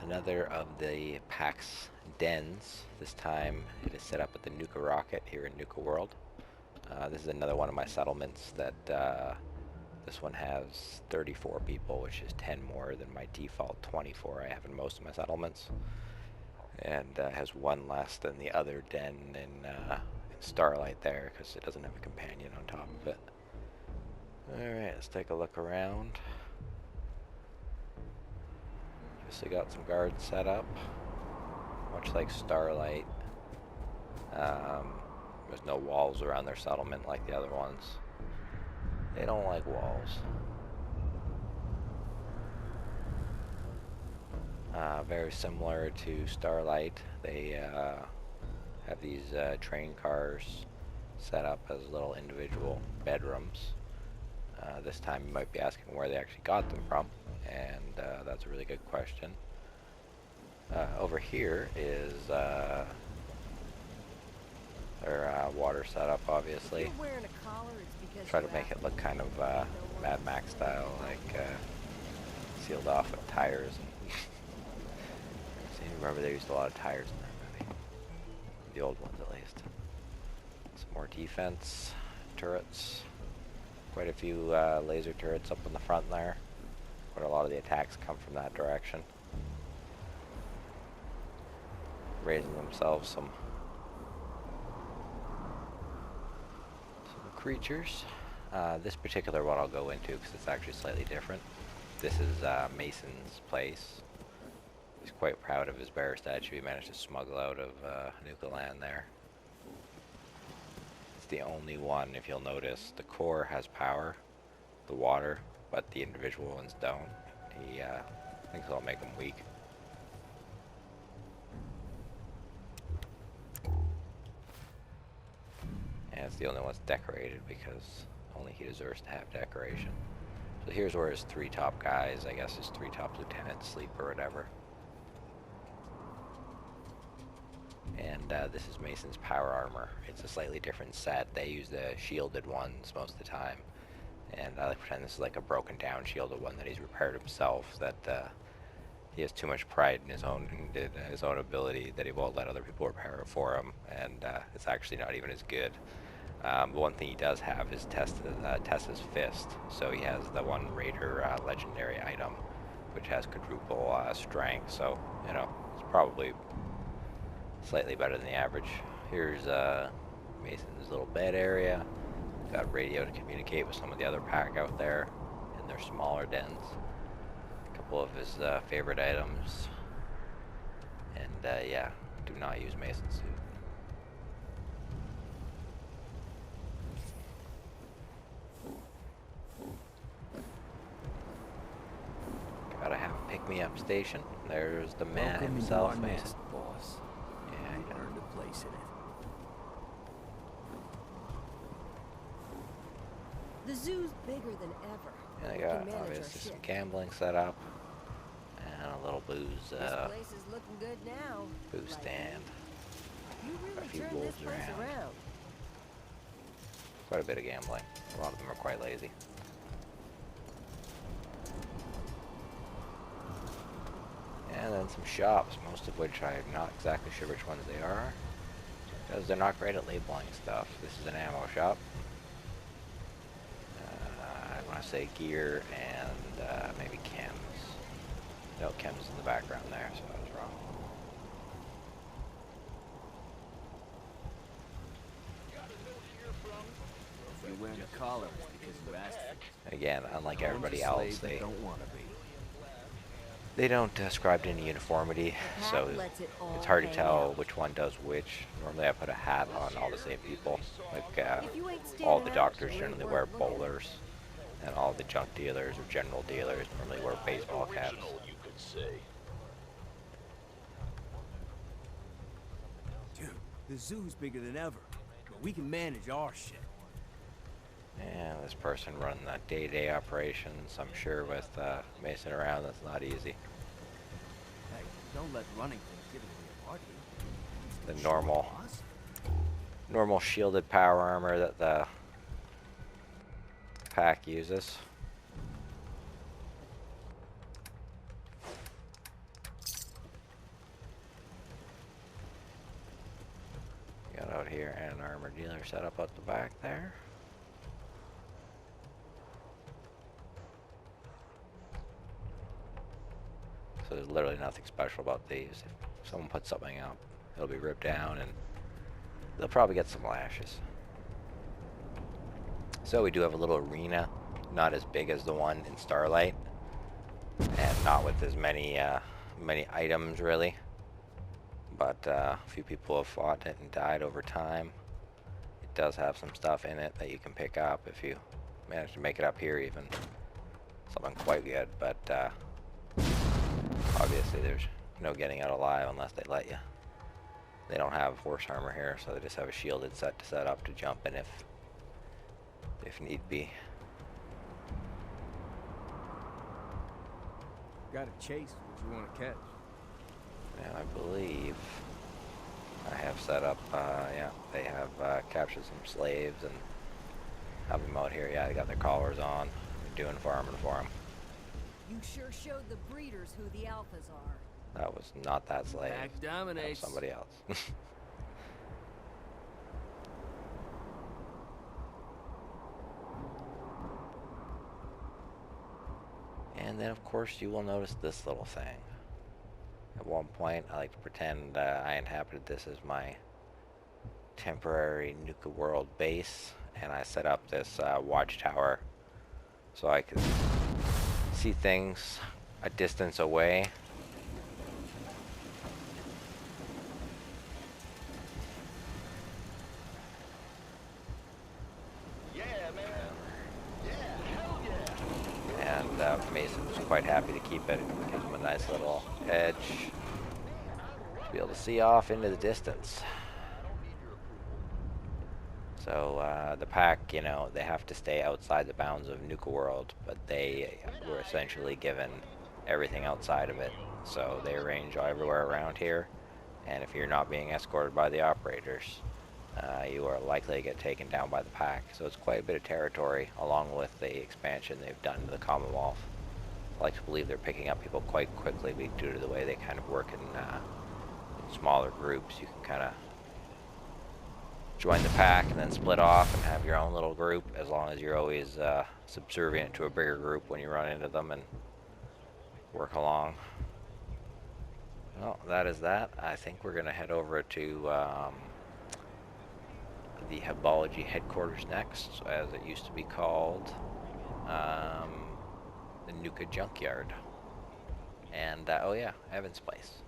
another of the PAX dens. This time it is set up at the Nuka rocket here in Nuka World. This is another one of my settlements that this one has 34 people, which is 10 more than my default 24 I have in most of my settlements. And has one less than the other den in Starlight there, because it doesn't have a companion on top of it. Alright, let's take a look around. Obviously got some guards set up, much like Starlight. There's no walls around their settlement like the other ones. They don't like walls. Very similar to Starlight, they have these train cars set up as little individual bedrooms. This time you might be asking where they actually got them from, and that's a really good question. Over here is their water setup, obviously. Try to make it look kind of Mad Max style, like sealed off with tires. See, remember they used a lot of tires in that movie. The old ones, at least. Some more defense turrets. Quite a few laser turrets up in the front there. But a lot of the attacks come from that direction. Raising themselves some creatures. This particular one I'll go into because it's actually slightly different. This is Mason's place. He's quite proud of his bear statue he managed to smuggle out of Nuka land there. It's the only one, if you'll notice, the core has power, the water, but the individual ones don't. He thinks it'll make them weak. And it's the only one that's decorated because only he deserves to have decoration. So here's where his three top guys, I guess his three top lieutenants, sleep or whatever. And this is Mason's power armor. It's a slightly different set. They use the shielded ones most of the time. And I like to pretend this is like a broken down shielded one that he's repaired himself, that he has too much pride in his own ability that he won't let other people repair it for him, and it's actually not even as good. The one thing he does have is Tessa's fist, so he has the one Raider legendary item, which has quadruple strength, so, you know, it's probably slightly better than the average. Here's Mason's little bed area. Got radio to communicate with some of the other pack out there in their smaller dens. A couple of his favorite items. And yeah, do not use Mason's suit. Gotta have a pick-me-up station. There's the man himself, Mason. Boss. Yeah, You earned a place in it. The zoo's bigger than ever. And I got obviously some gambling set up. And a little booze, This place is looking good now. booze stand. You A really few turned wolves this place around. Quite a bit of gambling. A lot of them are quite lazy. And then some shops, most of which I'm not exactly sure which ones they are, because they're not great at labeling stuff. This is an ammo shop. I want to say gear and maybe chems. No, chems in the background there, so I was wrong. If you're wearing a collar, it's because you asked for it. Again, unlike everybody One's a else, slave they that don't want to be. don't ascribe to any uniformity, so it's hard to tell which one does which. Normally I put a hat on all the same people. Like all the doctors generally wear bowlers, and all the junk dealers or general dealers normally wear baseball caps. Dude, the zoo's bigger than ever, but we can manage our shit. Yeah, this person running the day-to-day operations, I'm sure with Mason around, that's not easy. Hey, don't let running things give it away, party. The normal shielded power armor that the pack uses. here, and an armor dealer set up out the back there. So there's literally nothing special about these. If someone puts something up, it'll be ripped down and they'll probably get some lashes. So we do have a little arena, not as big as the one in Starlight, and not with as many many items really. But a few people have fought it and died over time. It does have some stuff in it that you can pick up if you manage to make it up here even. Something quite good, but obviously there's no getting out alive unless they let you. They don't have horse armor here, so they just have a shielded set to set up to jump in if need be. Gotta chase what you want to catch. And I believe I have set up, yeah, they have captured some slaves and have them out here. Yeah, they got their collars on, doing farming for them. You sure showed the breeders who the alphas are. That was not that slave. Pack That was dominates. somebody else. And then, of course, you will notice this little thing. At one point, I like to pretend I inhabited this as my temporary Nuka World base, and I set up this watchtower so I could see things a distance away. Yeah, man. Yeah, hell yeah. And Mason was quite happy to keep it. It gives him a nice little edge to be able to see off into the distance. So the pack, you know, they have to stay outside the bounds of Nuka World, but they were essentially given everything outside of it. So they range everywhere around here, and if you're not being escorted by the operators, you are likely to get taken down by the pack. So it's quite a bit of territory, along with the expansion they've done to the Commonwealth. I like to believe they're picking up people quite quickly due to the way they kind of work in smaller groups. You can kind of join the pack and then split off and have your own little group, as long as you're always subservient to a bigger group when you run into them and work along. Well, that is that. I think we're going to head over to the Hebology headquarters next, as it used to be called, the Nuka Junkyard. And, oh yeah, Evan's place.